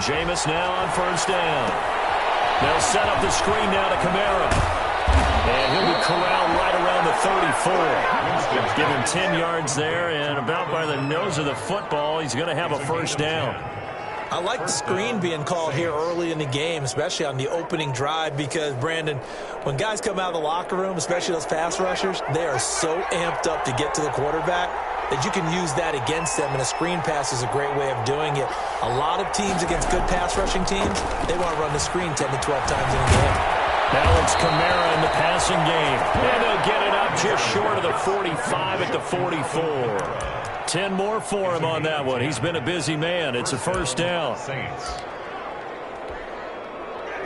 Jameis now on first down. They'll set up the screen now to Kamara. And he'll be corralled right around the 34. Give him 10 yards there, and about by the nose of the football, he's going to have a first down. I like the screen being called here early in the game, especially on the opening drive, because, Brandon, when guys come out of the locker room, especially those pass rushers, they are so amped up to get to the quarterback that you can use that against them, and a screen pass is a great way of doing it. A lot of teams against good pass rushing teams, they want to run the screen 10 to 12 times in a game. Now it's Kamara in the passing game. And they'll get it up just short of the 45 at the 44. 10 more for him on that one. He's been a busy man. It's a first down.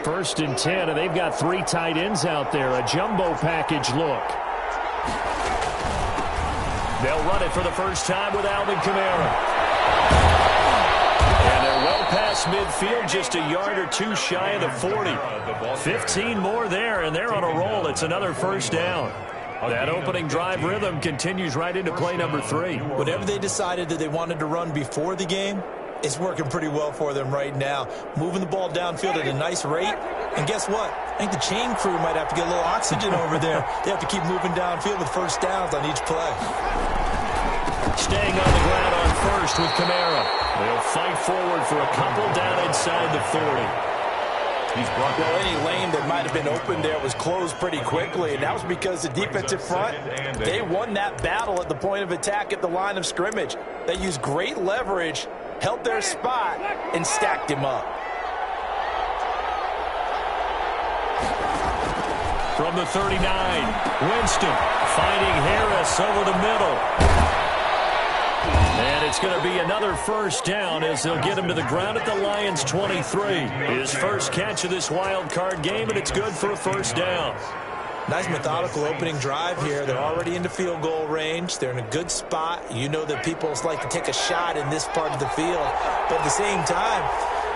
First and 10, and they've got 3 tight ends out there. A jumbo package look. They'll run it for the first time with Alvin Kamara. And they're well past midfield, just a yard or two shy of the 40. 15 more there, and they're on a roll. It's another first down. That opening drive rhythm continues right into play number 3. Whatever they decided that they wanted to run before the game, it's working pretty well for them right now. Moving the ball downfield at a nice rate. And guess what? I think the chain crew might have to get a little oxygen over there. They have to keep moving downfield with first downs on each play. Staying on the ground on first with Kamara. They'll fight forward for a couple down inside the 40. Well, any lane that might have been open there was closed pretty quickly, and that was because the defensive front, they won that battle at the point of attack at the line of scrimmage. They used great leverage, held their spot, and stacked him up. From the 39, Winston finding Harris over the middle. And it's going to be another first down as they'll get him to the ground at the Lions' 23. His first catch of this wild card game, and it's good for a first down. Nice methodical opening drive here. They're already into field goal range. They're in a good spot. You know that people like to take a shot in this part of the field. But at the same time,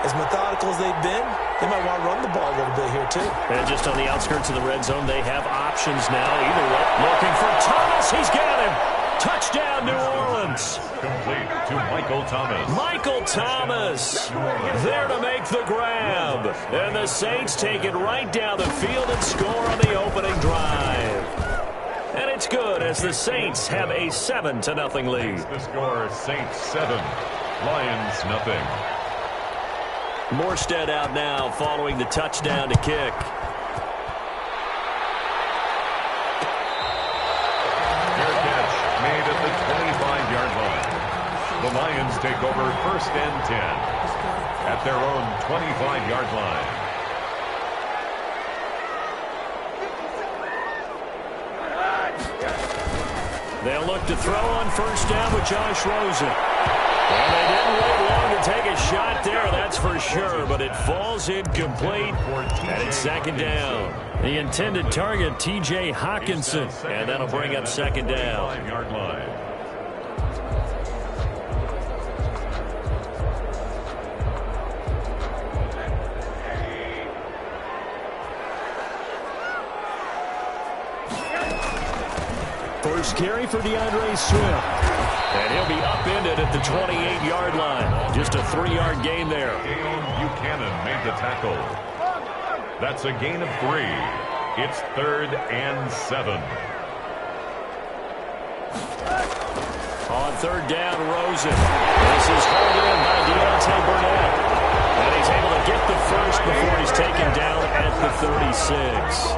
as methodical as they've been, they might want to run the ball a little bit here too. And just on the outskirts of the red zone, they have options now. Either way, looking for Thomas. He's got him. Touchdown, New Orleans. Complete to Michael Thomas. Michael Thomas there to make the grab. And the Saints take it right down the field and score on the opening drive. And it's good as the Saints have a 7-0 lead. The score, Saints 7, Lions nothing. Morstead out now following the touchdown to kick. Made at the 25-yard line. The Lions take over first and 10 at their own 25-yard line. They'll look to throw on first down with Josh Rosen. And they didn't wait long to take a shot there, that's for sure, but it falls incomplete, and it's second down. The intended target, T.J. Hawkinson, and that'll bring up second down. 5-yard line. First carry for DeAndre Swift. And he'll be upended at the 28-yard line. Just a 3-yard gain there. Buchanan made the tackle. That's a gain of 3. It's 3rd and 7. On third down, Rosen. This is held in by Deontay Burnett. And he's able to get the first before he's taken down at the 36.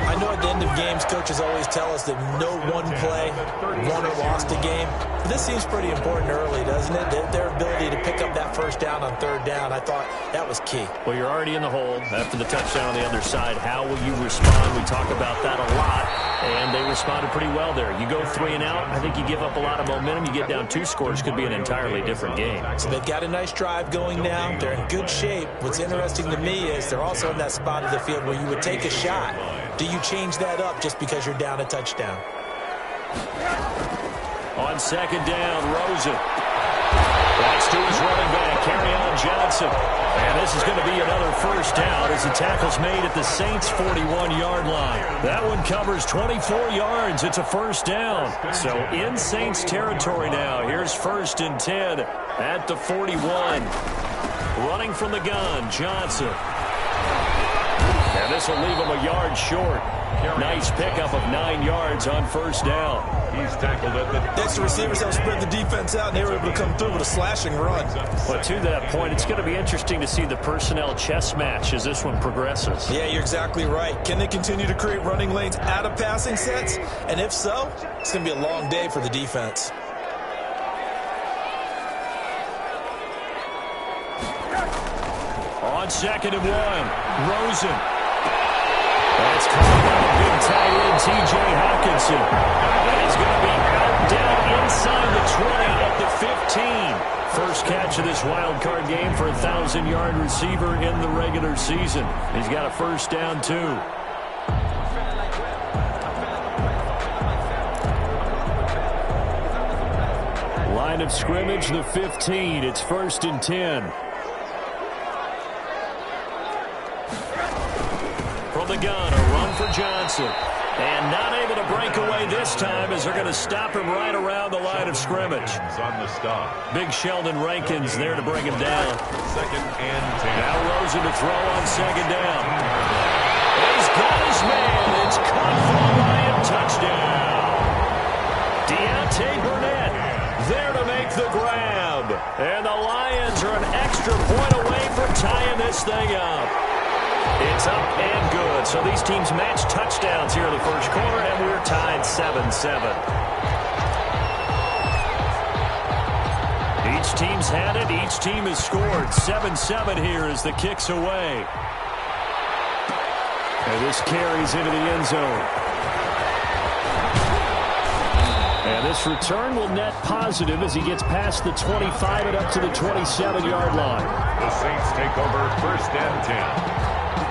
I know at the end of games, coaches always tell us that no one play won or lost a game. But this seems pretty important early, doesn't it? Their ability to pick up that first down on third down, I thought that was key. Well, you're already in the hole after the touchdown on the other side. How will you respond? We talk about that a lot, and they responded pretty well there. You go 3 and out, I think you give up a lot of momentum. You get down 2 scores, could be an entirely different game. So they've got a nice drive going now. They're in good shape. What's interesting to me is they're also in that spot of the field where you would take a shot. Do you change that up just because you're down a touchdown? On second down, Rosen. That's to his running back, Kerryon Johnson. And this is going to be another first down as the tackle's made at the Saints' 41-yard line. That one covers 24 yards. It's a first down. So in Saints territory now. Here's first and 10 at the 41. Running from the gun, Johnson. And this will leave him a yard short. Nice pickup of 9 yards on first down. He's tackled at the... Extra receivers have spread the defense out, and they were able to come through with a slashing run. But to that point, it's going to be interesting to see the personnel chess match as this one progresses. Yeah, you're exactly right. Can they continue to create running lanes out of passing sets? And if so, it's going to be a long day for the defense. On 2nd and 1, Rosen. That's caught by the big tight end, T.J. Hawkinson. And he's going to be out down inside the 20 at the 15. First catch of this wild card game for a 1,000-yard receiver in the regular season. He's got a first down, too. Line of scrimmage, the 15. It's 1st and 10. From the gun, a run for Johnson. And not able to break away this time as they're going to stop him right around the line of scrimmage. On the stop. Big Sheldon Rankins there to bring him down. 2nd and 10. Now Rosen to throw on 2nd down. He's got his man. It's caught for a Lion touchdown. Deontay Burnett there to make the grab. And the Lions are an extra point away from tying this thing up. It's up and good. So these teams match touchdowns here in the first quarter, and we're tied 7-7. Each team's had it. Each team has scored. 7-7 here as the kick's away. And this carries into the end zone. And this return will net positive as he gets past the 25 and up to the 27-yard line. The Saints take over 1st and 10.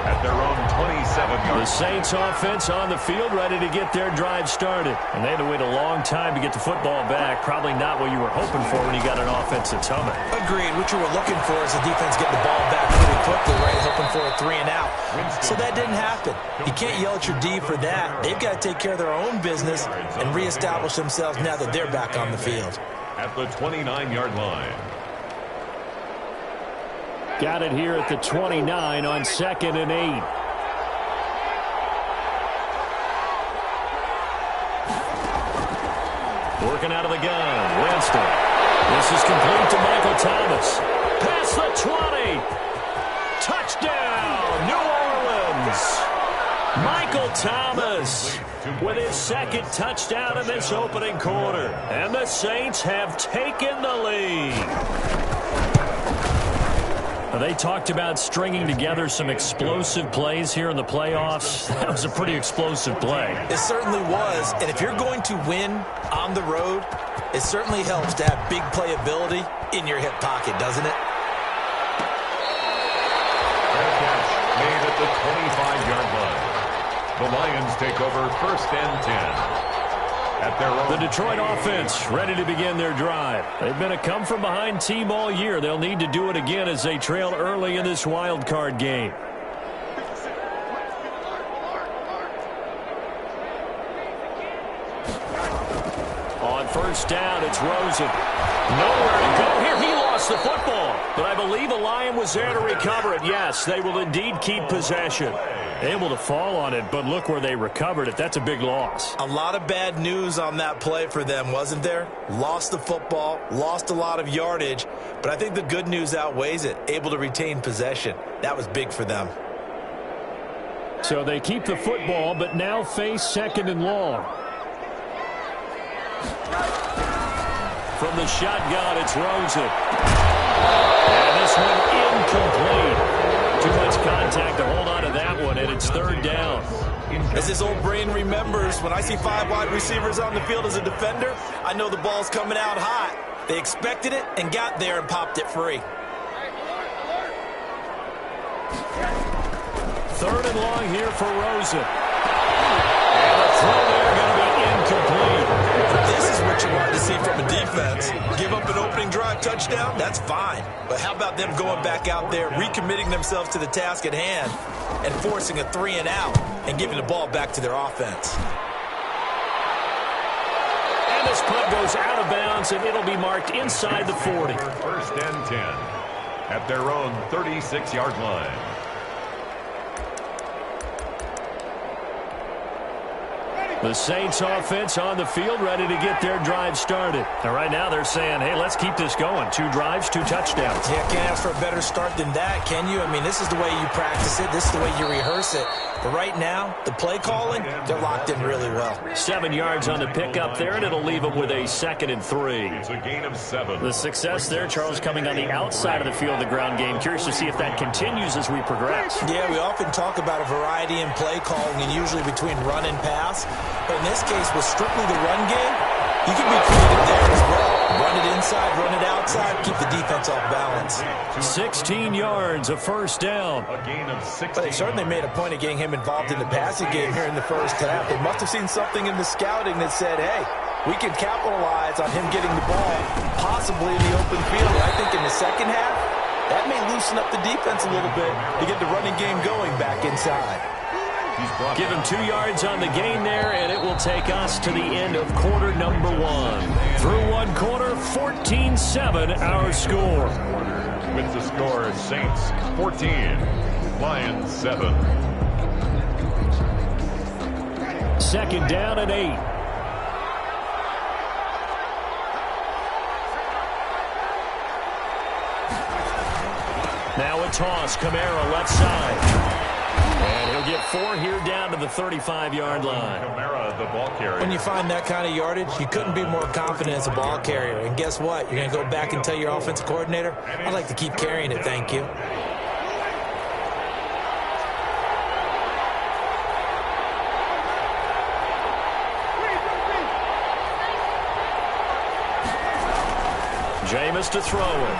At their own 27-yard. The Saints offense on the field, ready to get their drive started. And they had to wait a long time to get the football back. Probably not what you were hoping for when you got an offense that's humming. Agreed. What you were looking for is the defense getting the ball back pretty quickly, right? Hoping for a 3 and out. So that didn't happen. You can't yell at your D for that. They've got to take care of their own business and reestablish themselves now that they're back on the field. At the 29-yard line. Got it here at the 29 on 2nd and 8. Working out of the gun, Winston. This is complete to Michael Thomas. Past the 20. Touchdown, New Orleans. Michael Thomas with his 2nd touchdown in this opening quarter. And the Saints have taken the lead. They talked about stringing together some explosive plays here in the playoffs. That was a pretty explosive play. It certainly was. And if you're going to win on the road, it certainly helps to have big playability in your hip pocket, doesn't it? Fair catch made at the 25-yard line. The Lions take over 1st and 10. At their own. The Detroit offense ready to begin their drive. They've been a come-from-behind team all year. They'll need to do it again as they trail early in this wild card game. On 1st down, it's Rosen. Nowhere to go here. He lost the football. But I believe a Lion was there to recover it. Yes, they will indeed keep possession. Able to fall on it, but look where they recovered it. That's a big loss. A lot of bad news on that play for them, wasn't there? Lost the football, lost a lot of yardage, but I think the good news outweighs it. Able to retain possession. That was big for them. So they keep the football, but now face 2nd and long. From the shotgun, it's Rosen. And this one incomplete. Too much contact to hold on to that one, and it's 3rd down. As his old brain remembers, when I see 5 wide receivers on the field as a defender, I know the ball's coming out hot. They expected it and got there and popped it free. 3rd and long here for Rosen. And the throw there going to be incomplete. This is what you want to see from a defense. Give up an opening drive touchdown, that's fine. But how about them going back out there, recommitting themselves to the task at hand, and forcing a 3 and out and giving the ball back to their offense. And this punt goes out of bounds, and it'll be marked inside the 40. 1st and 10. at their own 36-yard line. The Saints offense on the field, ready to get their drive started. And right now they're saying, hey, let's keep this going. 2 drives, 2 touchdowns. Yeah, can't ask for a better start than that, can you? I mean, this is the way you practice it. This is the way you rehearse it. But right now, the play calling, they're locked in really well. 7 yards on the pickup there, and it'll leave them with a 2nd and 3. It's a gain of 7. The success there, Charles, coming on the outside of the field, the ground game. Curious to see if that continues as we progress. Yeah, we often talk about a variety in play calling and usually between run and pass. But in this case, with strictly the run game, you can be creative there as well. Run it inside, run it outside, keep the defense off balance. 16 yards, a first down. A gain of 16. But they certainly made a point of getting him involved in the passing game here in the first half. They must have seen something in the scouting that said, hey, we can capitalize on him getting the ball, possibly in the open field. And I think in the second half, that may loosen up the defense a little bit to get the running game going back inside. Give him 2 yards on the gain there, and it will take us to the end of quarter number 1. Through 1 quarter, 14-7 our score. With the score, Saints 14, Lions 7. 2nd down and 8. Now a toss, Kamara left side. And he'll get 4 here down to the 35-yard line. Kamara, the ball carrier. When you find that kind of yardage, you couldn't be more confident as a ball carrier. And guess what? You're going to go back and tell your offensive coordinator, I'd like to keep carrying it, thank you. Jameis to throw it.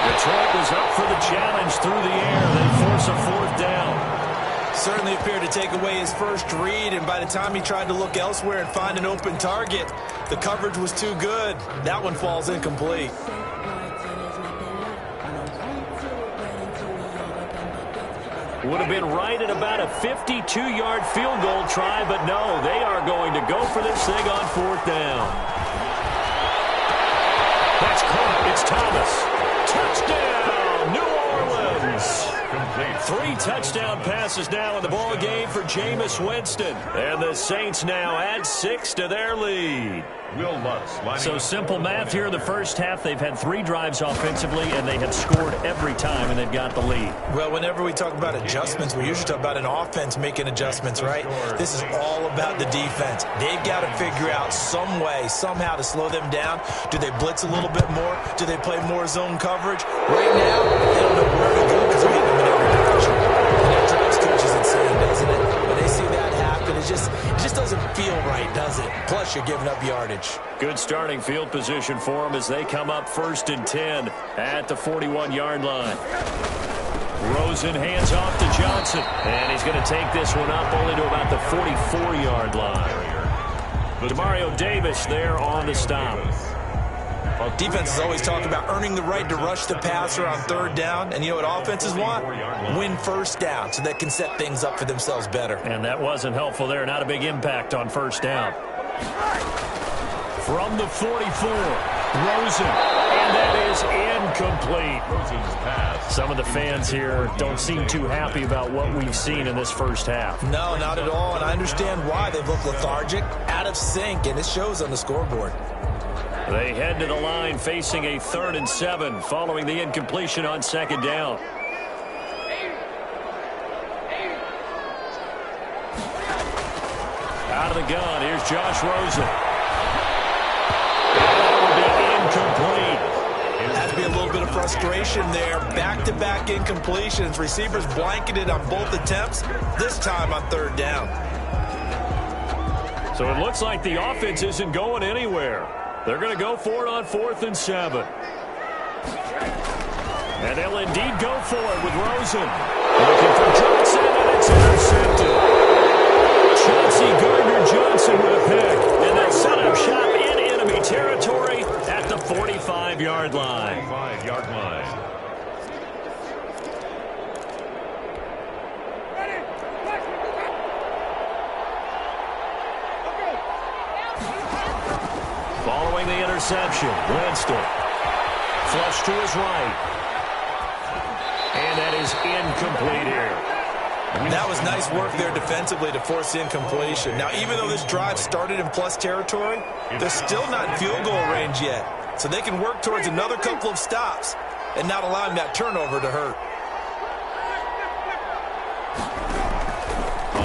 Detroit was up for the challenge through the air. They force a 4th down. Certainly appeared to take away his first read, and by the time he tried to look elsewhere and find an open target, the coverage was too good. That one falls incomplete. Would have been right at about a 52-yard field goal try, but no, they are going to go for this thing on 4th down. That's caught. It's Thomas. Touchdown, New Orleans. Complete. 3 touchdown passes now in the ball game for Jameis Winston. And the Saints now add 6 to their lead. Will Lutz. So simple math here in the first half. They've had 3 drives offensively, and they have scored every time, and they've got the lead. Well, whenever we talk about adjustments, we usually talk about an offense making adjustments, right? This is all about the defense. They've got to figure out some way, somehow to slow them down. Do they blitz a little bit more? Do they play more zone coverage? Right now, they don't know where to go because they're hitting them in every direction. And that drives coaches insane, doesn't it? When they see that happen, it just doesn't feel right, does it? Plus, you're giving up yardage. Good starting field position for them as they come up 1st and 10 at the 41-yard line. Rosen hands off to Johnson, and he's going to take this one up only to about the 44-yard line. Demario Davis there on the stop. Well, defenses always talk about earning the right to rush the passer on 3rd down, and you know what offenses want? Win 1st down so they can set things up for themselves better. And that wasn't helpful there. Not a big impact on 1st down. From the 44, Rosen, and that is incomplete. Rosen's pass. Some of the fans here don't seem too happy about what we've seen in this first half. No, not at all, and I understand why. They look lethargic, out of sync, and it shows on the scoreboard. They head to the line facing a 3rd and 7 following the incompletion on 2nd down. Out of the gun, here's Josh Rosen. Incomplete. Has to be a little bit of frustration there. Back-to-back incompletions. Receivers blanketed on both attempts, this time on 3rd down. So it looks like the offense isn't going anywhere. They're going to go for it on 4th and 7. And they'll indeed go for it with Rosen. Looking for Johnson, and it's intercepted. Chauncey Gardner-Johnson with a pick. And they'll set up shop in enemy territory at the 45-yard line. 45-yard line. Following the interception, Winston. Flush to his right. And that is incomplete here. That was nice work there defensively to force the incompletion. Now, even though this drive started in plus territory, they're still not in field goal range yet. So they can work towards another couple of stops and not allowing that turnover to hurt.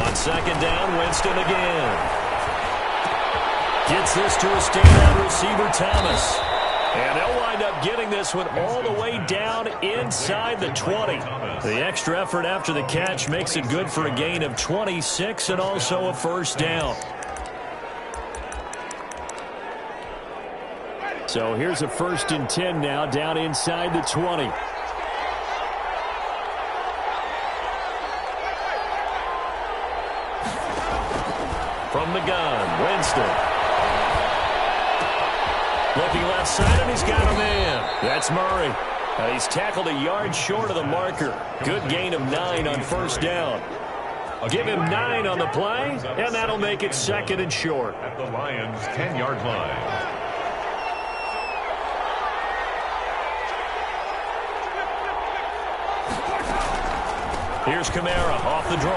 On second down, Winston again. Gets this to a standout receiver, Thomas. And they'll wind up getting this one all the way down inside the 20. The extra effort after the catch makes it good for a gain of 26 and also a first down. So here's a 1st and 10 now down inside the 20. From the gun, Winston. Looking left side, and he's got a man. That's Murray. He's tackled a yard short of the marker. Good gain of 9 on first down. Give him 9 on the play, and that'll make it 2nd and short. At the Lions' 10-yard line. Here's Kamara off the draw.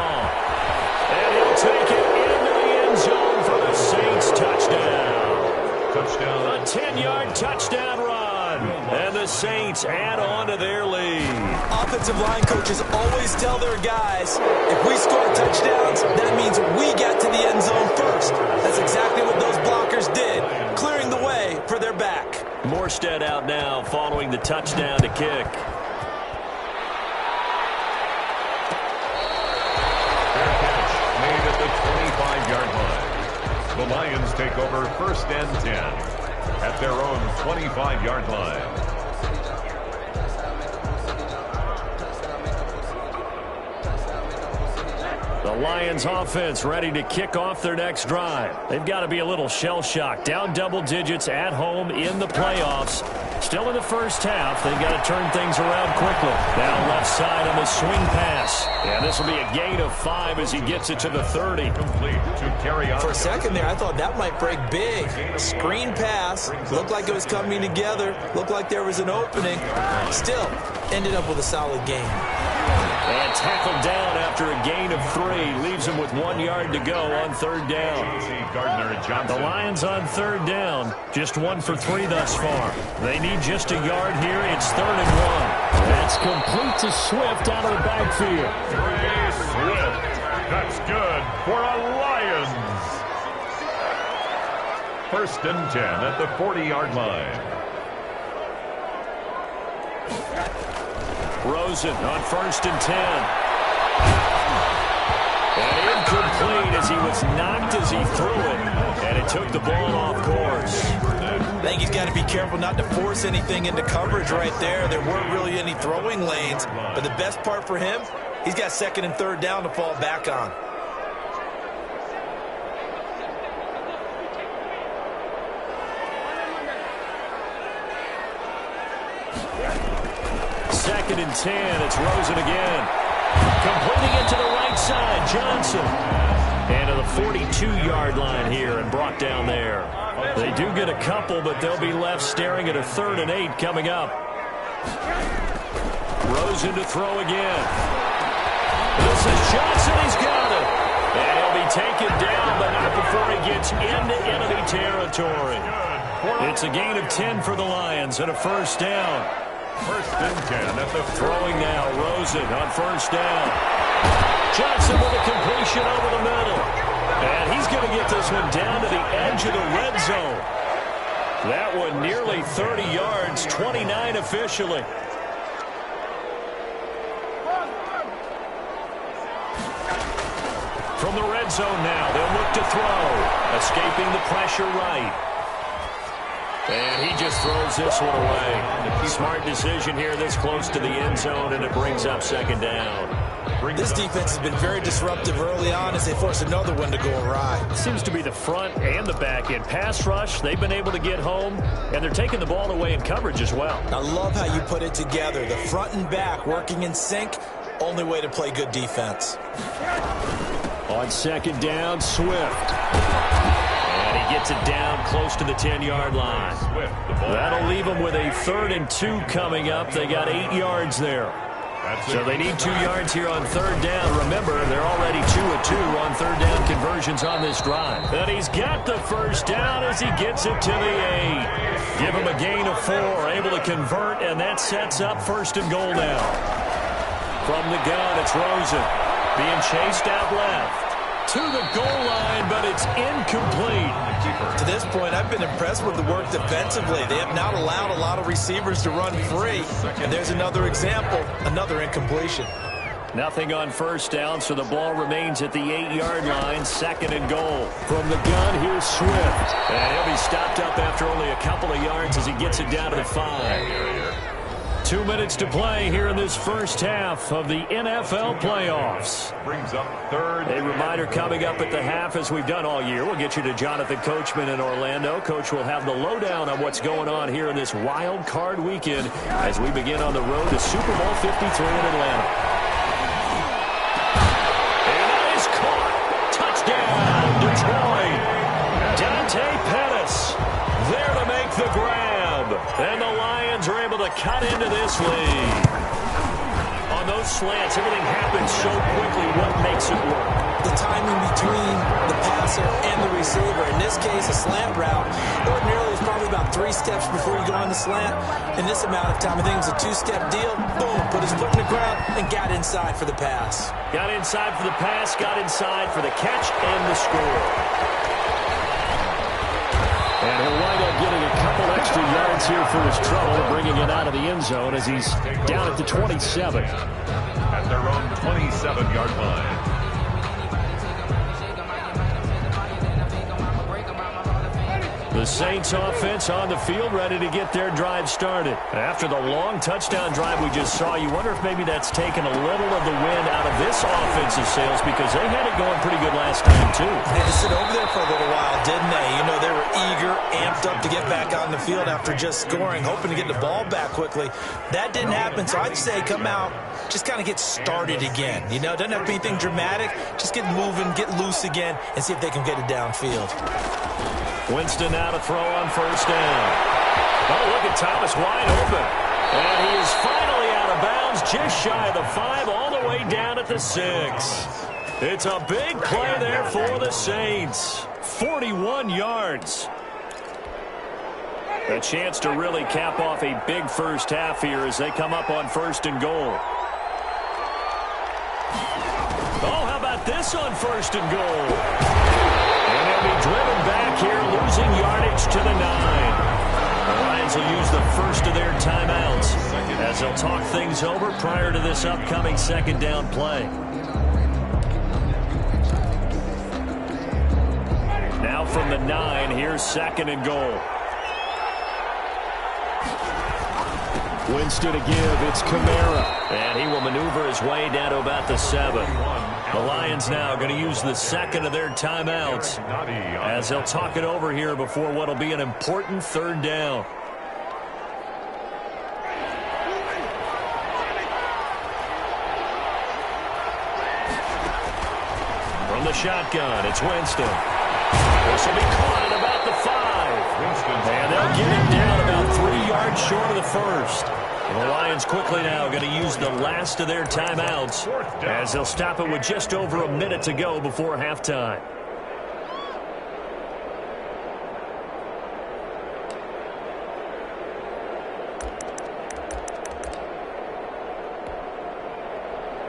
And he'll take it into the end zone for the Saints touchdown. Touchdown. A 10-yard touchdown run. And the Saints add on to their lead. Offensive line coaches always tell their guys, if we score touchdowns, that means we got to the end zone first. That's exactly what those blockers did, clearing the way for their back. Morstead out now following the touchdown to kick. At the 25-yard line. The Lions take over 1st and 10 at their own 25-yard line. The Lions offense ready to kick off their next drive. They've got to be a little shell-shocked. Down double digits at home in the playoffs. Still in the first half. They've got to turn things around quickly. Now left side on the swing pass. And this will be a gain of 5 as he gets it to the 30. Complete to carry on. For a second there, I thought that might break big. Screen pass. Looked like it was coming together. Looked like there was an opening. Still, ended up with a solid game. And tackled down after a gain of 3. Leaves him with 1 yard to go on 3rd down. The Lions on 3rd down. Just 1 for 3 thus far. They need just a yard here. It's 3rd and 1. That's complete to Swift out of the backfield. Swift. That's good for a Lions. 1st and 10 at the 40-yard line. Rosen on 1st and 10. And incomplete as he was knocked as he threw it. And it took the ball off course. I think he's got to be careful not to force anything into coverage right there. There weren't really any throwing lanes. But the best part for him, he's got 2nd and 3rd down to fall back on. Second and 10. It's Rosen again. Completing it to the right side. Johnson. And to the 42-yard line here and brought down there. They do get a couple, but they'll be left staring at a 3rd and 8 coming up. Rosen to throw again. This is Johnson. He's got it. And he'll be taken down, but not before he gets into enemy territory. It's a gain of 10 for the Lions and a first down. 1st and 10 at the throwing now. Rosen on 1st down. Johnson with a completion over the middle. And he's going to get this one down to the edge of the red zone. That one nearly 30 yards, 29 officially. From the red zone now, they'll look to throw. Escaping the pressure right. And he just throws this one away. Smart decision here this close to the end zone, and it brings up 2nd down. This defense has been very disruptive early on as they force another one to go awry. Seems to be the front and the back end. Pass rush, they've been able to get home, and they're taking the ball away in coverage as well. I love how you put it together. The front and back working in sync, only way to play good defense. On 2nd down, Swift. And he gets gets it down close to the 10-yard line. That'll leave them with a 3rd and 2 coming up. They got 8 yards there. So they need 2 yards here on 3rd down. Remember, they're already 2 of 2 on 3rd down conversions on this drive. And he's got the 1st down as he gets it to the 8. Give him a gain of 4, able to convert, and that sets up 1st and goal now. From the gun, it's Rosen being chased out left to the goal line, but it's incomplete. To this point, I've been impressed with the work defensively. They have not allowed a lot of receivers to run free. And there's another example, another incompletion. Nothing on 1st down, so the ball remains at the 8-yard line. 2nd and goal. From the gun, here's Swift. And he'll be stopped up after only a couple of yards as he gets it down to the 5. 2 minutes to play here in this first half of the NFL playoffs. Brings up 3rd. A reminder coming up at the half, as we've done all year. We'll get you to Jonathan Coachman in Orlando. Coach will have the lowdown on what's going on here in this wild card weekend as we begin on the road to Super Bowl 53 in Atlanta. And that is caught. Touchdown, Detroit. Dante Pettis there to make the grab. And the Lions are able to cut into this lead. On those slants, everything happens so quickly. What makes it work? The timing between the passer and the receiver. In this case, a slant route. Ordinarily, it's probably about 3 steps before you go on the slant. In this amount of time, I think it's a 2-step deal. Boom, put his foot in the ground and got inside for the pass. Got inside for the pass, got inside for the catch and the score. And he'll wind up getting a couple extra yards here for his trouble, bringing it out of the end zone as he's down at the 27. At their own 27-yard line. The Saints offense on the field, ready to get their drive started. After the long touchdown drive we just saw, you wonder if maybe that's taken a little of the wind out of this offensive sails, because they had it going pretty good last time, too. They had to sit over there for a little while, didn't they? You know, they were eager, amped up to get back on the field after just scoring, hoping to get the ball back quickly. That didn't happen, so I'd say come out, just kind of get started again. You know, it doesn't have to be anything dramatic. Just get moving, get loose again, and see if they can get it downfield. Winston now to throw on 1st down. Oh, look at Thomas wide open. And he is finally out of bounds, just shy of the 5, all the way down at the 6. It's a big play there for the Saints. 41 yards. A chance to really cap off a big first half here as they come up on 1st and goal. Oh, how about this on 1st and goal? And they'll be driven back here, losing yardage to the 9. The Lions will use the first of their timeouts as they'll talk things over prior to this upcoming 2nd down play. Now from the 9, here's 2nd and goal. Winston to give, it's Kamara. And he will maneuver his way down to about the 7. The Lions now going to use the 2nd of their timeouts as they'll talk it over here before what will be an important 3rd down. From the shotgun, it's Winston. This will be caught at about the 5. And they'll get him down about 3 yards short of the 1st. And the Lions quickly now going to use the last of their timeouts as they'll stop it with just over a minute to go before halftime.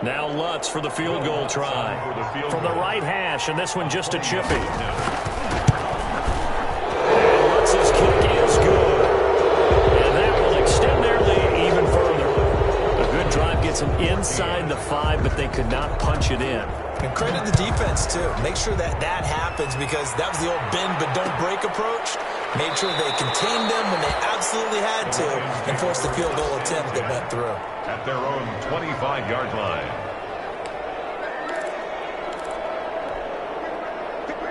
Now Lutz for the field goal try. From the right hash, and this one just a chippy. And Lutz's kick is good. And that will extend their lead even further. A good drive gets them inside the 5, but they could not punch it in. And credit the defense, too. Make sure that happens, because that was the old bend but don't break approach. Made sure they contained them when they absolutely had to and forced the field goal attempt that went through. At their own 25-yard line.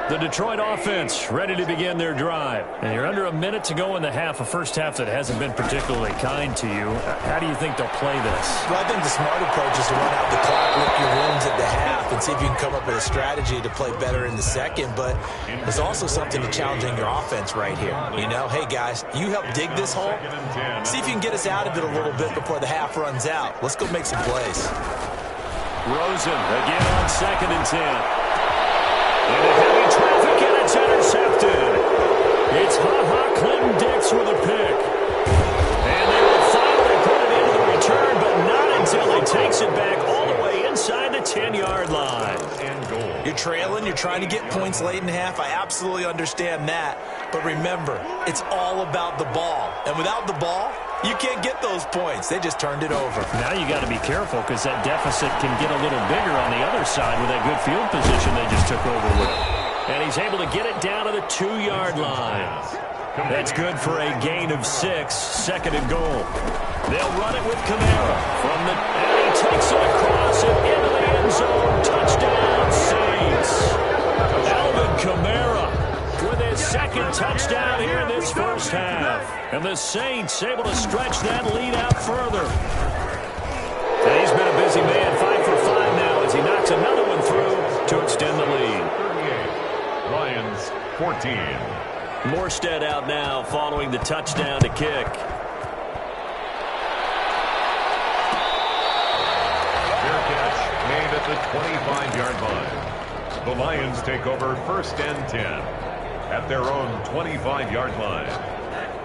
The Detroit offense ready to begin their drive. And you're under a minute to go in the half, a first half that hasn't been particularly kind to you. How do you think they'll play this? Well, I think the smart approach is to run out the clock, lick your wounds at the half, and see if you can come up with a strategy to play better in the second. But there's also something to challenging your offense right here. You know, hey, guys, you help dig this hole. See if you can get us out of it a little bit before the half runs out. Let's go make some plays. Rosen again on 2nd and 10. Into heavy traffic, and it's intercepted. It's Ha-Ha Clinton-Dix with a pick. And they will finally put it into the return, but not until he takes it back all the way inside the 10-yard line. And goal. You're trailing. You're trying to get points late in the half. I absolutely understand that. But remember, it's all about the ball. And without the ball, you can't get those points. They just turned it over. Now you got to be careful because that deficit can get a little bigger on the other side with that good field position they just took over with. And he's able to get it down to the 2-yard line. That's good for a gain of 6, 2nd and goal. They'll run it with Kamara and he takes it across and into the end zone. Touchdown, Saints. Alvin Kamara with his 2nd touchdown here in this first half. And the Saints able to stretch that lead out further. And he's been a busy man, 5 for 5 now as he knocks another one through to extend the lead. 38, Lions 14. Morstead out now following the touchdown to kick. Fair catch made at the 25-yard line. The Lions take over 1st and 10 at their own 25-yard line.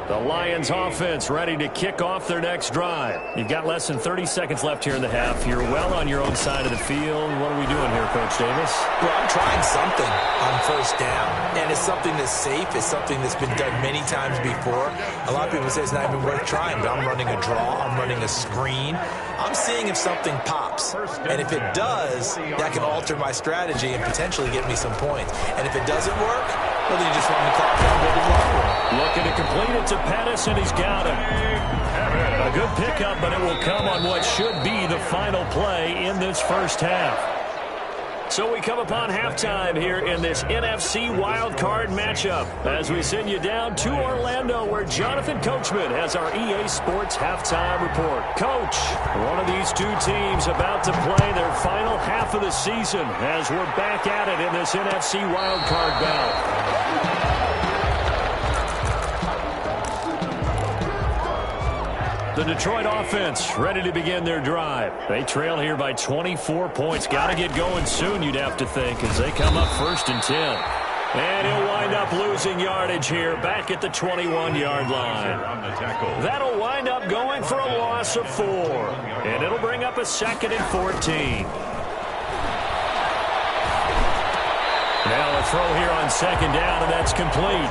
The Lions offense ready to kick off their next drive. You've got less than 30 seconds left here in the half. You're well on your own side of the field. What are we doing here, Coach Davis? Well, I'm trying something on 1st down. And it's something that's safe. It's something that's been done many times before. A lot of people say it's not even worth trying, but I'm running a draw. I'm running a screen. I'm seeing if something pops. And if it does, that can alter my strategy and potentially get me some points. And if it doesn't work, well, then you just run the clock down, go to the locker room. Looking to complete it to Pettis, and he's got him. A good pickup, but it will come on what should be the final play in this first half. So we come upon halftime here in this NFC wildcard matchup as we send you down to Orlando where Jonathan Coachman has our EA Sports halftime report. Coach, one of these two teams about to play their final half of the season as we're back at it in this NFC wildcard battle. The Detroit offense ready to begin their drive. They trail here by 24 points. Got to get going soon, you'd have to think, as they come up 1st and 10. And he'll wind up losing yardage here back at the 21-yard line. That'll wind up going for a loss of 4. And it'll bring up a 2nd and 14. Now a throw here on 2nd down, and that's complete.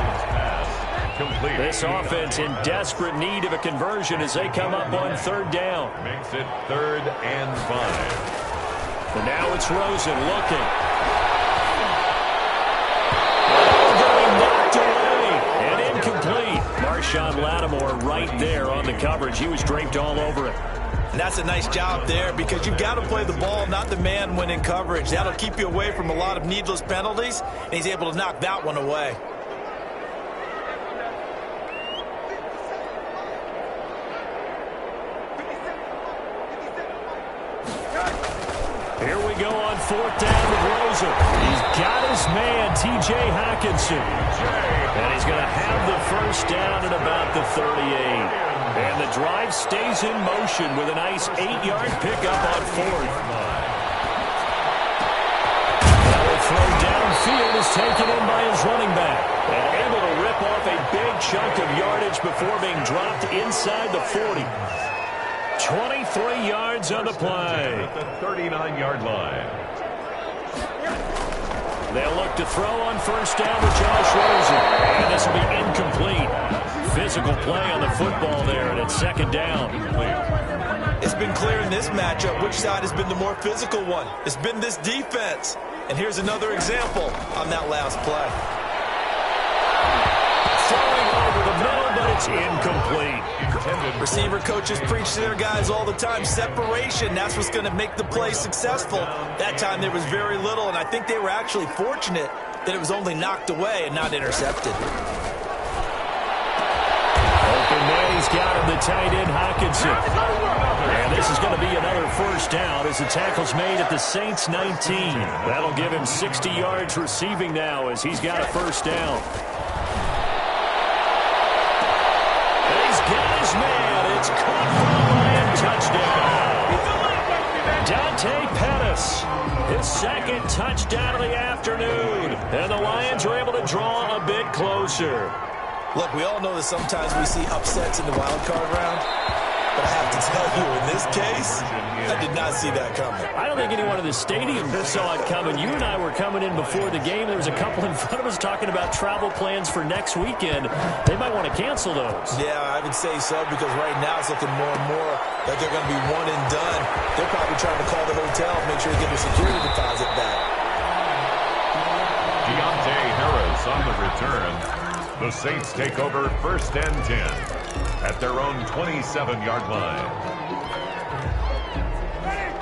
This offense in desperate need of a conversion as they come up on 3rd down. Makes it 3rd and 5. And now it's Rosen looking. Knocked away and incomplete. Marshawn Lattimore right there on the coverage. He was draped all over it. And that's a nice job there because you've got to play the ball, not the man when in coverage. That'll keep you away from a lot of needless penalties, and he's able to knock that one away. Here we go on 4th down with Rosen. He's got his man, T.J. Hockenson. And he's going to have the 1st down at about the 38. And the drive stays in motion with a nice 8-yard pickup on 4th. Now the throw downfield is taken in by his running back. And able to rip off a big chunk of yardage before being dropped inside the 40. 23 yards on the play. At the 39-yard line. They'll look to throw on 1st down with Josh Rosen. And this will be incomplete. Physical play on the football there, and it's 2nd down. It's been clear in this matchup which side has been the more physical one. It's been this defense. And here's another example on that last play. Throwing over the middle, but it's incomplete. Receiver coaches preach to their guys all the time. Separation, that's what's going to make the play successful. That time there was very little, and I think they were actually fortunate that it was only knocked away and not intercepted. Open man, he's got him, the tight end, Hawkinson. And this is going to be another first down as the tackle's made at the Saints 19. That'll give him 60 yards receiving now as he's got a first down. And he's got his man. It's caught for a Lion touchdown. Dante Pettis, his second touchdown of the afternoon. And the Lions are able to draw a bit closer. Look, we all know that sometimes we see upsets in the wild card round, but I have to tell you, in this case, I did not see that coming. I don't think anyone in the stadium saw it coming. You and I were coming in before the game. There was a couple in front of us talking about travel plans for next weekend. They might want to cancel those. Yeah, I would say so, because right now it's looking more and more like they're going to be one and done. They're probably trying to call the hotel, make sure they get their security deposit back. Deontay Harris on the return. The Saints take over 1st and 10 at their own 27-yard line.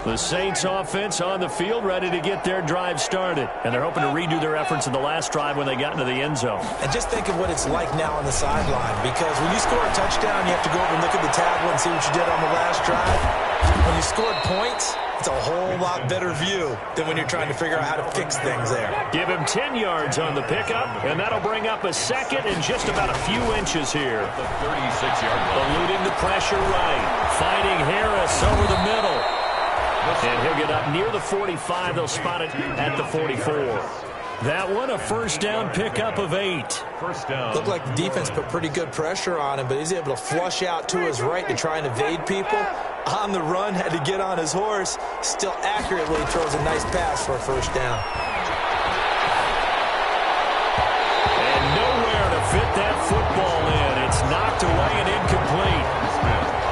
The Saints offense on the field, ready to get their drive started. And they're hoping to redo their efforts in the last drive when they got into the end zone. And just think of what it's like now on the sideline, because when you score a touchdown, you have to go over and look at the tablet and see what you did on the last drive. When you scored points, it's a whole lot better view than when you're trying to figure out how to fix things there. Give him 10 yards on the pickup, and that'll bring up a second and just about a few inches here. The 36-yard line. Eluding the pressure right. Finding Harris over the middle. And he'll get up near the 45. They'll spot it at the 44. That one, a first down pickup of 8. First down. Looked like the defense put pretty good pressure on him, but he's able to flush out to his right to try and evade people. On the run, had to get on his horse. Still accurately throws a nice pass for a first down. And nowhere to fit that football in. It's knocked away and incomplete.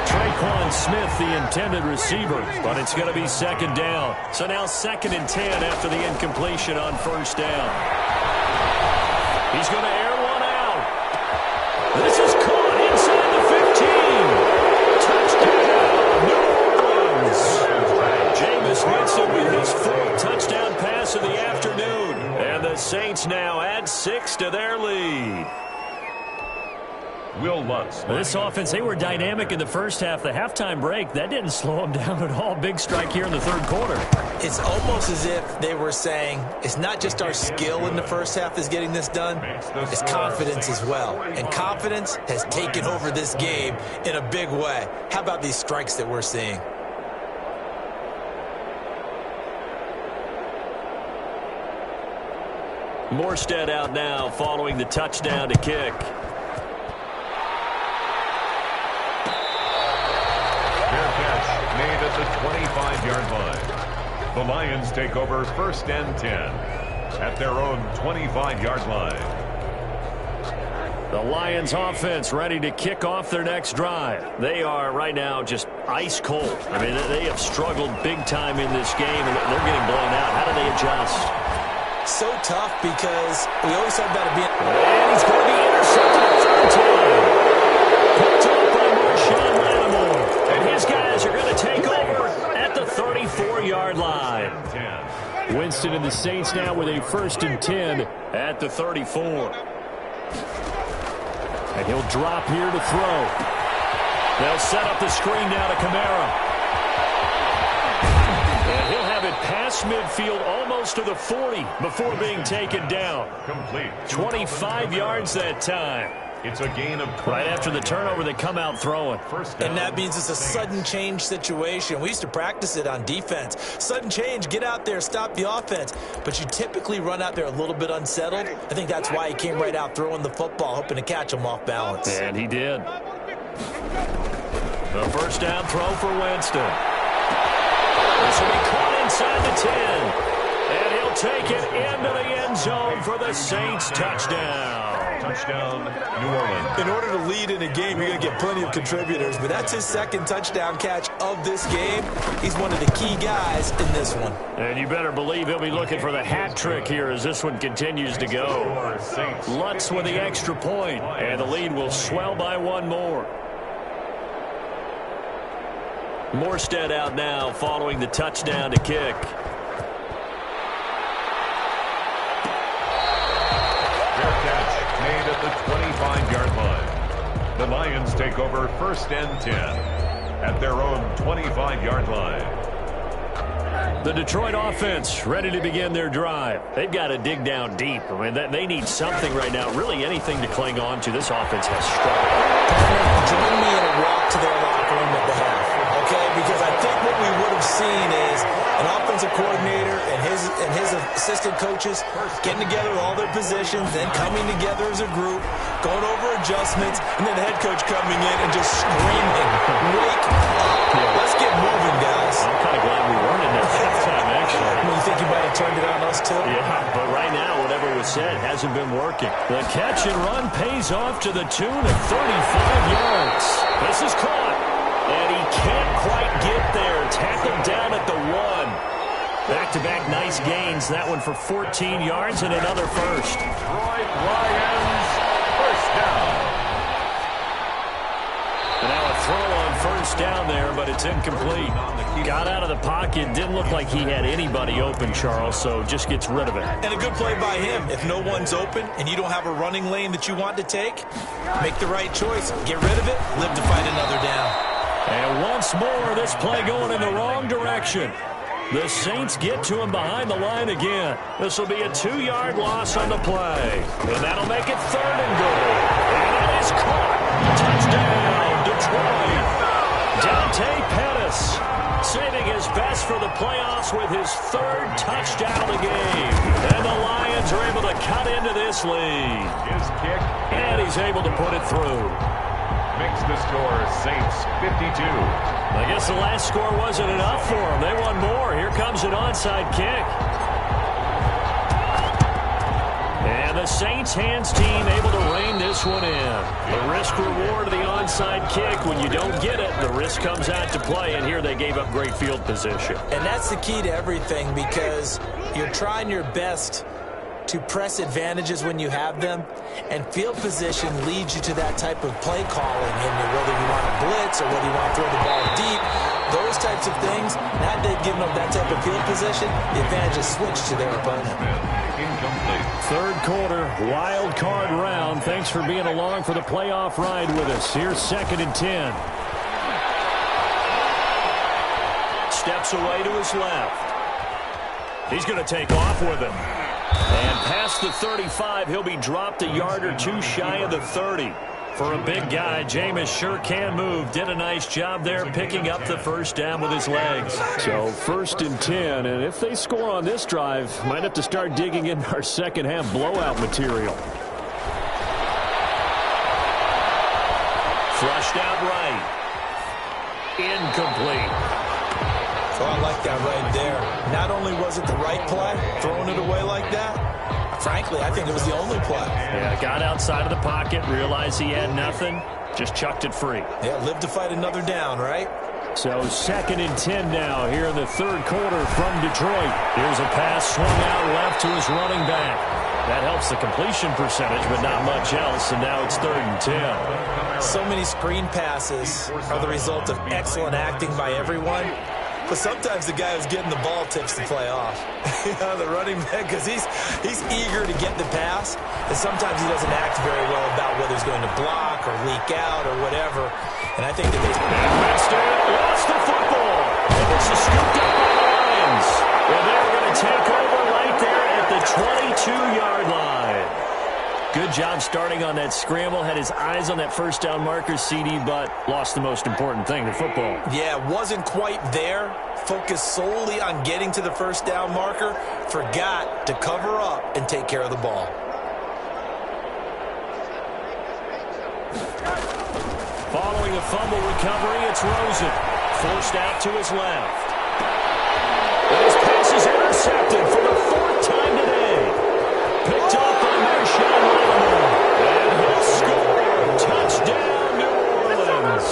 Traquan Smith, the intended receiver, but it's going to be second down. So now 2nd and 10 after the incompletion on first down. He's going to air one out. This is caught inside the 15. Touchdown, New Orleans. Jameis Winston with his 4th touchdown pass of the afternoon. And the Saints now add 6 to their lead. Will Lutz. This offense, they were dynamic in the first half. The halftime break, that didn't slow them down at all. Big strike here in the 3rd quarter. It's almost as if they were saying, it's not just our skill in the first half that's getting this done, it's confidence as well. And confidence has taken over this game in a big way. How about these strikes that we're seeing? Morstead out now following the touchdown to kick. Made at the 25-yard line. The Lions take over 1st and 10 at their own 25-yard line. The Lions offense ready to kick off their next drive. They are right now just ice cold. I mean, they have struggled big time in this game, and they're getting blown out. How do they adjust? So tough, because we always talk about it being... And he's going to be intercepted a 3rd time. Picked up by Marshawn Lattimore. And his guys are going to take over at the 34-yard line. Winston and the Saints now with a 1st and 10 at the 34. And he'll drop here to throw. They'll set up the screen now to Kamara. And he'll have it past midfield almost to the 40 before being taken down. Complete. 25 yards that time. It's a gain of 20. Right after the turnover, they come out throwing. And that means it's a sudden change situation. We used to practice it on defense. Sudden change, get out there, stop the offense. But you typically run out there a little bit unsettled. I think that's why he came right out throwing the football, hoping to catch him off balance. And he did. The first down throw for Winston. This will be caught inside the 10. And he'll take it into the end zone for the Saints touchdown. Touchdown, New Orleans. In order to lead in a game, you're going to get plenty of contributors, but that's his 2nd touchdown catch of this game. He's one of the key guys in this one. And you better believe he'll be looking for the hat trick here as this one continues to go. Lutz with the extra point, and the lead will swell by 1 more. Morstead out now following the touchdown to kick. the 25-yard line. The Lions take over 1st and 10 at their own 25-yard line. The Detroit offense ready to begin their drive. They've got to dig down deep. I mean, they need something right now, really anything to cling on to. This offense has struggled. Join me in a walk to their locker room at the half, okay? Because I think what we would have seen is an offensive coordinator and his assistant coaches getting together with all their positions, then coming together as a group, going over adjustments, and then the head coach coming in and just screaming, "Wake up! Let's get moving, guys." I'm kind of glad we weren't in that halftime, actually. You think you might have turned it on us, too? Yeah, but right now, whatever was said hasn't been working. The catch and run pays off to the tune of 35 yards. This is caught, and he can't quite get there. Tackled down at the 1. Back-to-back nice gains. That one for 14 yards and another first. Detroit Lions, first down. And now a throw on first down there, but it's incomplete. Got out of the pocket. Didn't look like he had anybody open, Charles, so just gets rid of it. And a good play by him. If no one's open and you don't have a running lane that you want to take, make the right choice. Get rid of it. Live to fight another down. And once more, this play going in the wrong direction. The Saints get to him behind the line again. This will be a 2-yard loss on the play. And that'll make it 3rd and goal. And it is caught. Touchdown, Detroit. Dante Pettis saving his best for the playoffs with his 3rd touchdown of the game. And the Lions are able to cut into this lead. His kick. And he's able to put it through. Makes the score Saints 52. I guess the last score wasn't enough for them. They won more. Here comes an onside kick. And the Saints hands team able to rein this one in. The risk-reward of the onside kick. When you don't get it, the risk comes out to play. And here they gave up great field position. And that's the key to everything, because you're trying your best to press advantages when you have them, and field position leads you to that type of play calling, and whether you want to blitz or whether you want to throw the ball deep, those types of things. Now they've given up that type of field position, the advantage is switched to their opponent. Incomplete. 3rd quarter, wild card round. Thanks for being along for the playoff ride with us. Here's 2nd and 10. Steps away to his left. He's going to take off with it. And past the 35, he'll be dropped a yard or two shy of the 30. For a big guy, Jameis sure can move. Did a nice job there picking up the first down with his legs. So 1st and 10, and if they score on this drive, might have to start digging in our second half blowout material. Flushed out right. Incomplete. So I like that right there. Not only was it the right play, throwing it away like that, frankly, I think it was the only play. Yeah, got outside of the pocket, realized he had nothing, just chucked it free. Yeah, live to fight another down, right? So 2nd and 10 now here in the 3rd quarter from Detroit. Here's a pass swung out left to his running back. That helps the completion percentage, but not much else, and now it's 3rd and 10. So many screen passes are the result of excellent acting by everyone. But sometimes the guy who's getting the ball tips the play off. The running back, because he's eager to get the pass, and sometimes he doesn't act very well about whether he's going to block or leak out or whatever. And I think that they lost the football. And this is scooped up by the Lions. Well, they're going to take over right there at the 22-yard line. Good job starting on that scramble. Had his eyes on that first down marker, CD, but lost the most important thing, the football. Yeah, wasn't quite there. Focused solely on getting to the first down marker. Forgot to cover up and take care of the ball. Following a fumble recovery, it's Rosen. Forced out to his left. And his pass is intercepted for the 4th time today. Picked up by Marshawn Lattimore. And he'll score. Touchdown, New Orleans.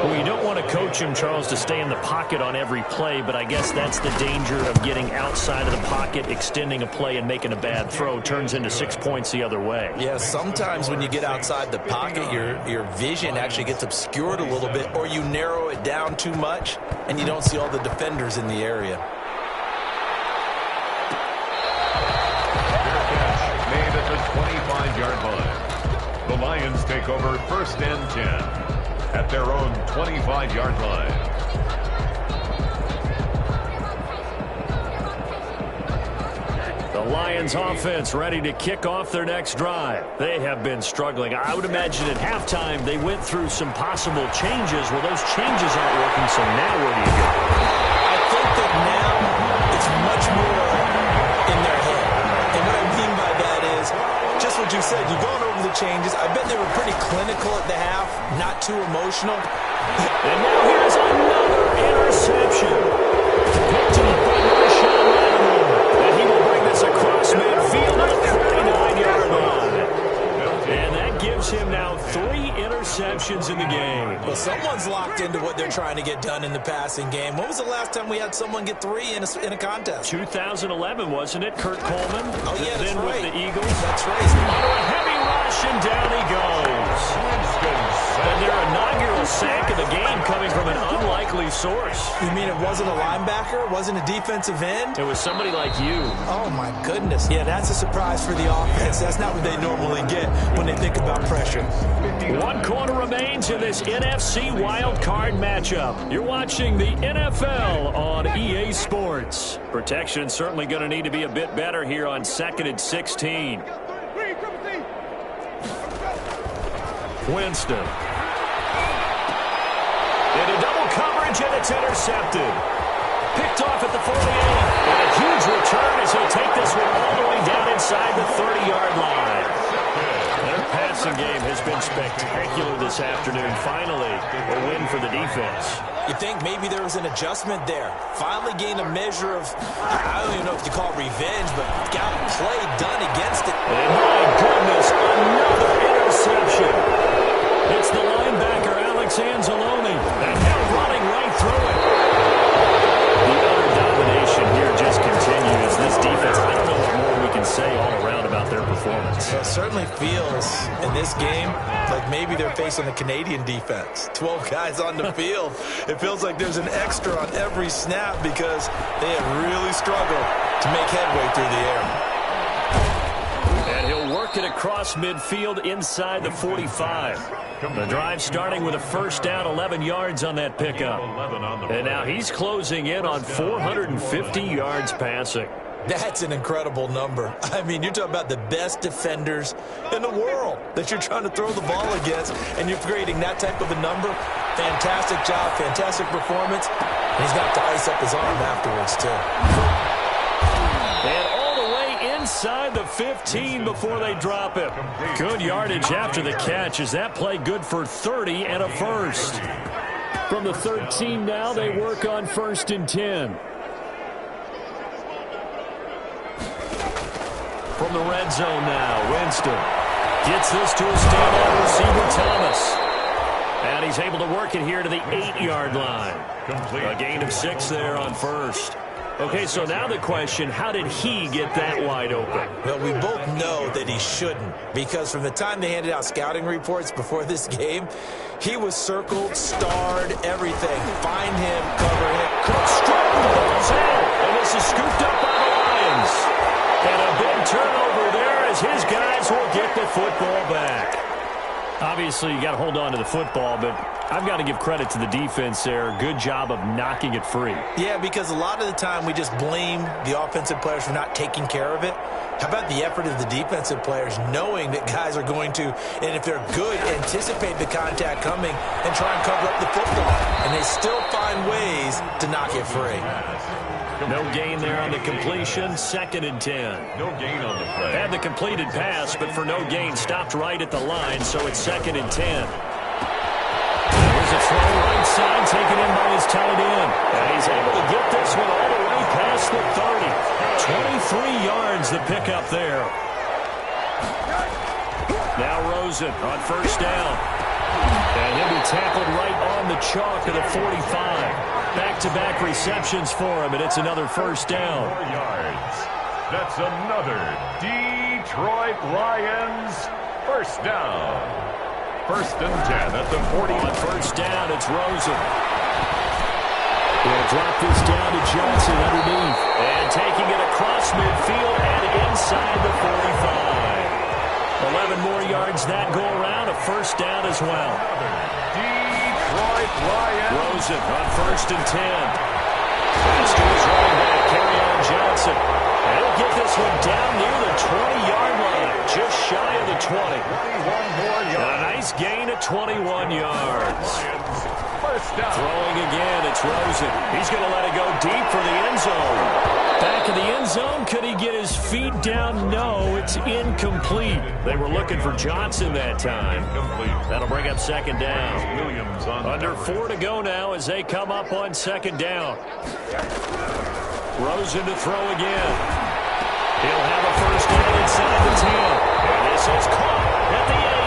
Well, you don't want to coach him, Charles, to stay in the pocket on every play, but I guess that's the danger of getting outside of the pocket, extending a play, and making a bad throw. Turns into 6 points the other way. Yeah, sometimes when you get outside the pocket, your vision actually gets obscured a little bit, or you narrow it down too much, and you don't see all the defenders in the area. Made at the 25-yard line. Lions take over 1st and 10 at their own 25-yard line. The Lions offense ready to kick off their next drive. They have been struggling. I would imagine at halftime they went through some possible changes. Well, those changes aren't working, so now where do you go? I think that now it's much more in their head. And what I mean by that is just what you said. You've gone over the changes. I bet they were pretty clinical at the half, not too emotional. And now here's another interception. Picked up by Marshawn Lattimore. And he will bring this across midfield at the 49-yard line. And that gives him now 3 interceptions in the game. Well, someone's locked into what they're trying to get done in the passing game. When was the last time we had someone get 3 in a contest? 2011, wasn't it? Kurt Coleman. Oh, yeah, that's then right. with the Eagles. That's right. Under a heavy rush, and down he goes. And their inaugural sack of the game coming from an unlikely source. You mean it wasn't a linebacker? It wasn't a defensive end? It was somebody like you. Oh, my goodness. Yeah, that's a surprise for the offense. That's not what they normally get when they think about pressure. 1 quarter remains in this NFC wild card matchup. You're watching the NFL on EA Sports. Protection certainly going to need to be a bit better here on 2nd and 16. Winston. Into double coverage, and it's intercepted. Picked off at the 48. And a huge return as he'll take this one all the way down inside the 30-yard line. Their passing game has been spectacular this afternoon. Finally, a win for the defense. You think maybe there was an adjustment there. Finally gained a measure of, I don't even know if you call it revenge, but got a play done against it. And my goodness, another interception. It's the linebacker, Alex Anzalone, and now running right through it. The utter domination here just continues. This defense, I don't know what more we can say all around about their performance. It certainly feels in this game like maybe they're facing a Canadian defense. 12 guys on the field. It feels like there's an extra on every snap because they have really struggled to make headway through the air. And he'll work it across midfield inside the 45. The drive starting with a 1st down, 11 yards on that pickup. And now he's closing in on 450 yards passing. That's an incredible number. I mean, you're talking about the best defenders in the world that you're trying to throw the ball against, and you're creating that type of a number. Fantastic job, fantastic performance. And he's got to ice up his arm afterwards, too. And all the way inside the 15 before they drop it. Good yardage after the catch. Is that play good for 30 and a first? From the 13 now, they work on 1st and 10. From the red zone now, Winston gets this to a standout receiver, Thomas. And he's able to work it here to the 8-yard line. A gain of 6 there on 1st. Okay, so now the question, how did he get that wide open? Well, we both know that he shouldn't, because from the time they handed out scouting reports before this game, he was circled, starred, everything. Find him, cover him. Cook straight goes in, and this is scooped up by the Lions. And a big turnover there as his guys will get the football back. Obviously, you got to hold on to the football, but I've got to give credit to the defense there. Good job of knocking it free. Yeah, because a lot of the time we just blame the offensive players for not taking care of it. How about the effort of the defensive players knowing that guys are going to, and if they're good, anticipate the contact coming and try and cover up the football. And they still find ways to knock it free. No gain there on the completion. 2nd and 10. No gain on the play. Had the completed pass, but for no gain, stopped right at the line, so it's 2nd and 10. There's a throw right side taken in by his tight end. And he's able to get this one all the way past the 30. 23 yards the pickup there. Now Rosen on 1st down. And he'll be tackled right on the chalk of the 45. Back-to-back receptions for him, and it's another 1st down. 4 yards. That's another Detroit Lions 1st down. 1st and 10 at the 40. On 1st down, it's Rosen. He'll drop this down to Johnson underneath. And taking it across midfield and inside the 45. 11 more yards that go around, a first down as well. Detroit Lions. Rosen on 1st and 10. Pass to his running back, Kerryon Johnson. And he'll get this one down near the 20-yard line, just shy of the 20. And a nice gain of 21 yards. Throwing again, it's Rosen. He's going to let it go deep for the end zone. Back of the end zone, could he get his feet down? No, it's incomplete. They were looking for Johnson that time. That'll bring up 2nd down. Under 4 to go now as they come up on 2nd down. Rosen to throw again. He'll have a first down inside the 10. And this is caught at the 8.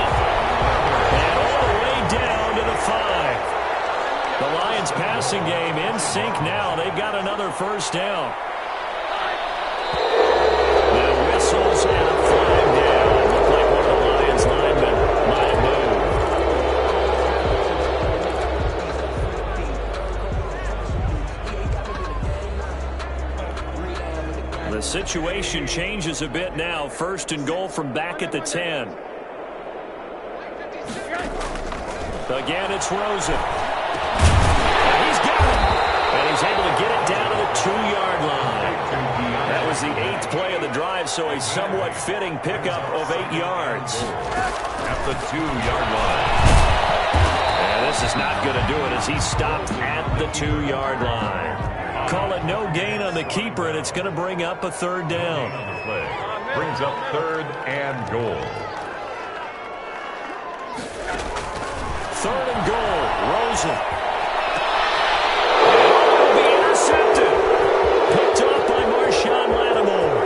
And all the way down to the 5. The Lions passing game in sync now. They've got another first down. The whistles and a flag down. Looked like one of the Lions linemen might have moved. The situation changes a bit now. 1st and goal from back at the 10. Again, it's Rosen. He's able to get it down to the 2-yard line. That was the 8th play of the drive, so a somewhat fitting pickup of 8 yards. At the 2-yard line. And this is not going to do it as he stopped at the 2-yard line. Call it no gain on the keeper, and it's going to bring up a 3rd down. Brings up 3rd and goal. 3rd and goal. Rosen. Picked up by Marshawn Lattimore.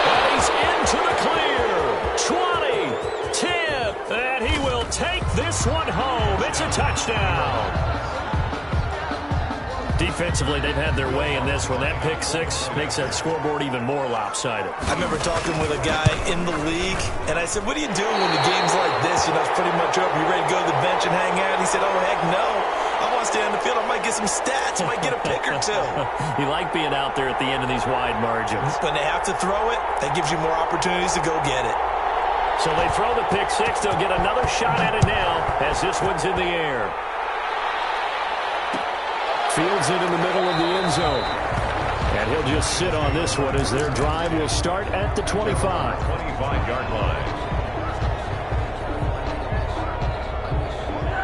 And he's into the clear. 20, 10, and he will take this one home. It's a touchdown. Defensively, they've had their way in this one. That pick 6 makes that scoreboard even more lopsided. I remember talking with a guy in the league, and I said, what do you do when the game's like this? You know, it's pretty much over. You ready to go to the bench and hang out? And he said, oh, heck no. I want to stay on the field. I might get some stats. I might get a pick or two. You like being out there at the end of these wide margins. When they have to throw it, that gives you more opportunities to go get it. So they throw the pick 6. They'll get another shot at it now as this one's in the air. Fields it in the middle of the end zone. And he'll just sit on this one as their drive will start at the 25. 25-yard line.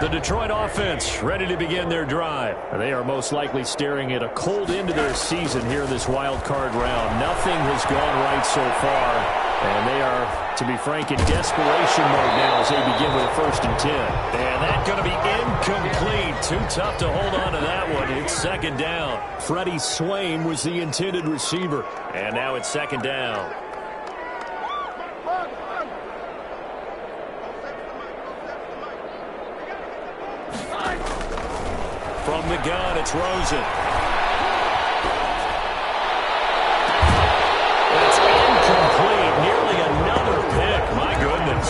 The Detroit offense ready to begin their drive. They are most likely staring at a cold end to their season here in this wild card round. Nothing has gone right so far, and they are, to be frank, in desperation mode now as they begin with a 1st and 10. And that's going to be incomplete. Too tough to hold on to that one. It's 2nd down. Freddie Swain was the intended receiver, and now it's 2nd down. From the gun, it's Rosen. It's incomplete. Nearly another pick. My goodness.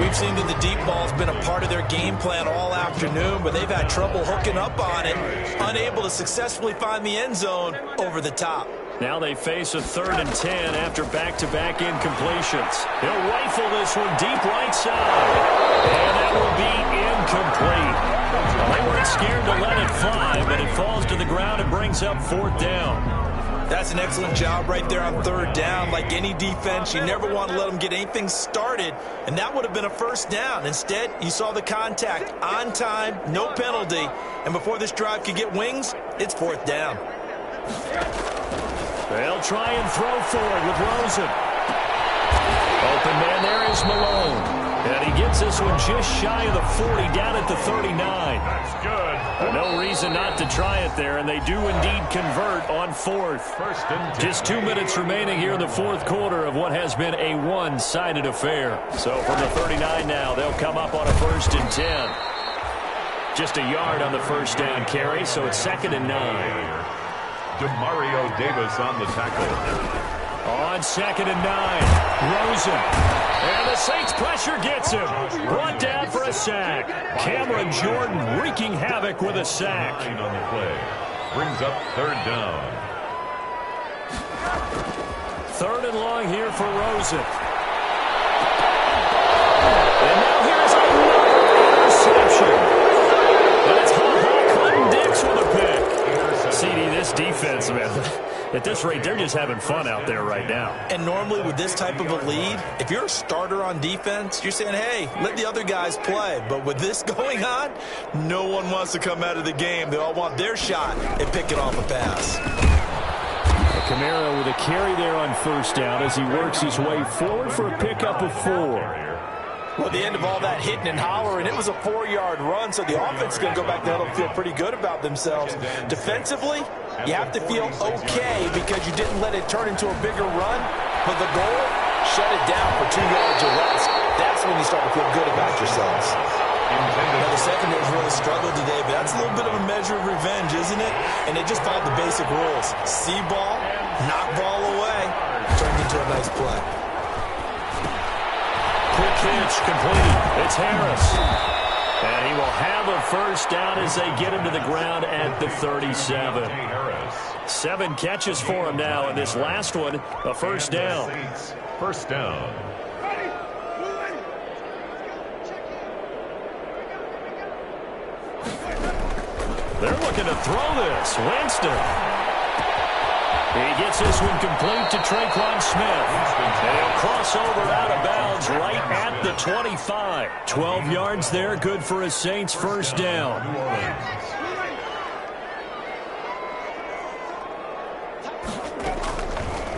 We've seen that the deep ball's been a part of their game plan all afternoon, but they've had trouble hooking up on it, unable to successfully find the end zone over the top. Now they face a 3rd and 10 after back-to-back incompletions. He'll rifle this one deep right side. And that will be incomplete. Well, they weren't scared to let it fly, but it falls to the ground and brings up 4th down. That's an excellent job right there on 3rd down. Like any defense, you never want to let them get anything started, and that would have been a 1st down. Instead, you saw the contact on time, no penalty, and before this drive could get wings, it's 4th down. They'll try and throw forward with Rosen. Open man there is Malone. And he gets this one just shy of the 40, down at the 39. That's good. No reason not to try it there, and they do indeed convert on 4th. 1st and 10. Just 2 minutes remaining here in the 4th quarter of what has been a one-sided affair. So from the 39 now, they'll come up on a 1st and 10. Just a yard on the 1st down carry, so it's 2nd and 9. Demario Davis on the tackle. On 2nd and 9, Rosen. And the Saints pressure gets him. Brought down for a sack. Cameron Jordan wreaking havoc with a sack. On the play. Brings up 3rd down. 3rd and long here for Rosen. And now here's another interception. That's Clinton Dix with a pick. CD, this defense, man, at this rate, they're just having fun out there right now. And normally with this type of a lead, if you're a starter on defense, you're saying, hey, let the other guys play. But with this going on, no one wants to come out of the game. They all want their shot at picking off a pass. Kamara with a carry there on 1st down as he works his way forward for a pickup of 4. Well, at the end of all that hitting and hollering, it was a 4-yard run, so the offense is going to go back there and feel pretty good about themselves. Defensively, you have to feel okay because you didn't let it turn into a bigger run, but the goal, shut it down for 2 yards or less. That's when you start to feel good about yourselves. Now, the secondary's really struggled today, but that's a little bit of a measure of revenge, isn't it? And they just followed the basic rules. See ball, knock ball away, turned into a nice play. Quick hitch complete. It's Harris. And he will have a 1st down as they get him to the ground at the 37. 7 catches for him now, and this last one, a 1st down. 1st down. They're looking to throw this. Winston. He gets this one complete to Traquan Smith. And he'll cross over out of bounds right at the 25. 12 yards there, good for a Saints 1st down.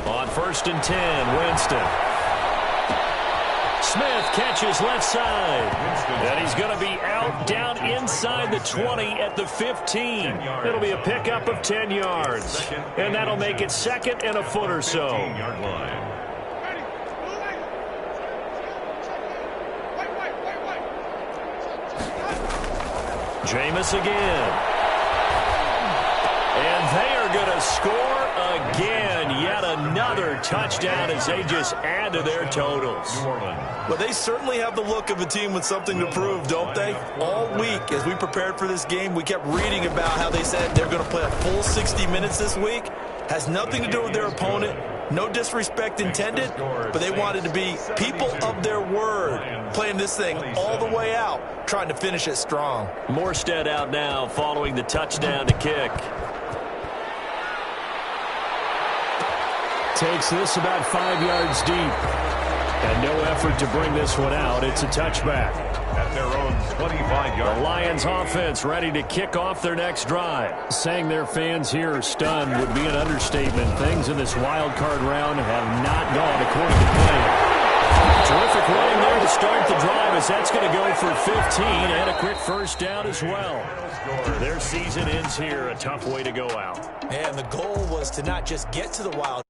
On 1st and 10, Winston. Smith catches left side. And he's going to be out down inside the 20 at the 15. It'll be a pickup of 10 yards. And that'll make it 2nd and a foot or so. Jameis again. And they are going to score again. Yet another touchdown as they just add to their totals. Well, they certainly have the look of a team with something to prove, don't they? All week, as we prepared for this game, we kept reading about how they said they're going to play a full 60 minutes this week. Has nothing to do with their opponent. No disrespect intended, but they wanted to be people of their word, playing this thing all the way out, trying to finish it strong. Morstead out now following the touchdown to kick. Takes this about 5 yards deep. And no effort to bring this one out. It's a touchback. At their own 25-yard. The Lions offense ready to kick off their next drive. Saying their fans here are stunned would be an understatement. Things in this wild card round have not gone according to plan. Terrific running there to start the drive as that's going to go for 15 and a quick 1st down as well. Their season ends here. A tough way to go out. And the goal was to not just get to the wild